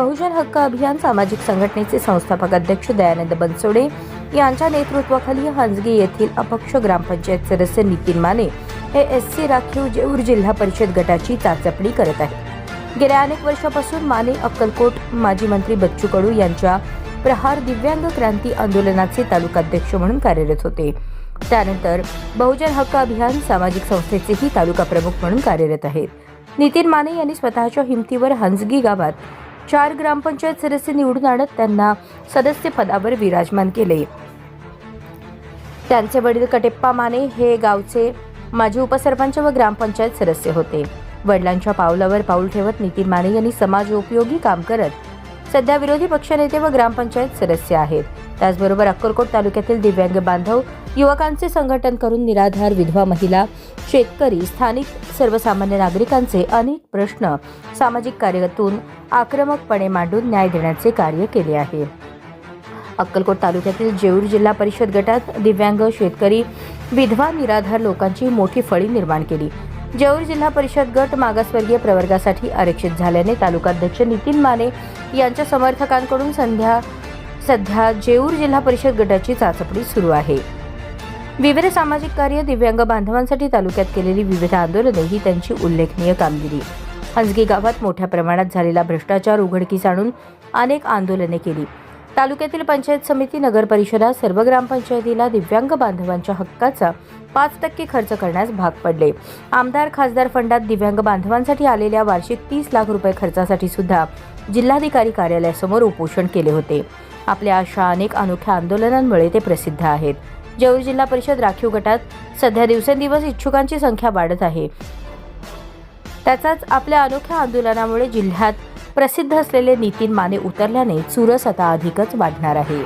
बहुजन हक्क अभियान सामाजिक संघटनेचे संस्थापक अध्यक्ष दयानंद बनसोडे यांच्या नेतृत्वाखाली हंजगी येथील अपक्ष ग्रामपंचायत सदस्य नितीन माने हे एससी राखीव जेऊर जिल्हा परिषद गटाची चाचपणी करत आहेत। गेल्या अनेक वर्षापासून माने अक्कलकोट माजी मंत्री बच्चू कडू यांच्या प्रहार दिव्यांग क्रांती आंदोलनाचे तालुकाध्यक्ष म्हणून कार्यरत होते। त्यानंतर बहुजन हक्क अभियान सामाजिक संस्थेचेही तालुका प्रमुख म्हणून कार्यरत आहेत। नितीन माने यांनी स्वतःच्या हिमतीवर हंजगी गावात 4 ग्रामपंचायत सदस्य निवडून आणत त्यांना सदस्य पदावर विराजमान केले। त्यांचे वडील कटेप्पा माने हे गावचे माजी उपसरपंच व ग्रामपंचायत सदस्य होते। वडिलांच्या पावलावर पाऊल ठेवत नितीन माने यांनी समाजोपयोगी काम करत सध्या विरोधी पक्षनेते व ग्रामपंचायत सदस्य आहेत। त्याचबरोबर अक्कलकोट तालुक्यातील दिव्यांग बांधव युवकांचे संघटन करून निराधार विधवा महिला, शेतकरी, स्थानिक सर्वसामान्य नागरिकांचे अनेक प्रश्न सामाजिक कार्यातून आक्रमकपणे मांडून न्याय देण्याचे कार्य केले आहे। अक्कलकोट तालुक्यातील जेऊर जिल्हा परिषद गटात दिव्यांग, शेतकरी, विधवा, निराधार लोकांची मोठी फळी निर्माण केली। जेऊर जिल्हा परिषद गट मागासवर्गीय प्रवर्गासाठी आरक्षित झाल्याने तालुकाध्यक्ष नितीन माने यांच्या समर्थकांकडून सध्या जेऊर जिल्हा परिषद गटाची चाचपणी सुरू आहे। विविध सामाजिक कार्य, दिव्यांग बांधवांसाठी तालुक्यात केलेली विविध आंदोलने ही त्यांची उल्लेखनीय कामगिरी। हंजगी गावात मोठ्या प्रमाणात झालेला भ्रष्टाचार उघडकीस आणून अनेक आंदोलने केली। तालुक्यातील पंचायत समिती, नगर परिषदा, सर्व ग्रामपंचायतीला दिव्यांग बांधवांच्या हक्काचा 5% खर्च करण्यास भाग पडले। आमदार खासदार फंडात दिव्यांग बांधवांसाठी आलेल्या वार्षिक 30 लाख रुपये खर्चासाठी सुद्धा जिल्हाधिकारी कार्यालयासमोर उपोषण केले होते। आपल्या अशा अनेक अनोख्या आंदोलनांमुळे ते प्रसिद्ध आहेत। जेऊर जिल्हा परिषद राखीव गटात सध्या दिवसेंदिवस इच्छुकांची संख्या वाढत आहे। त्याचाच आपल्या अनोख्या आंदोलनामुळे जिल्ह्यात प्रसिद्ध असलेले नितीन माने उतरल्याने चुरस आता अधिकच वाढणार आहे।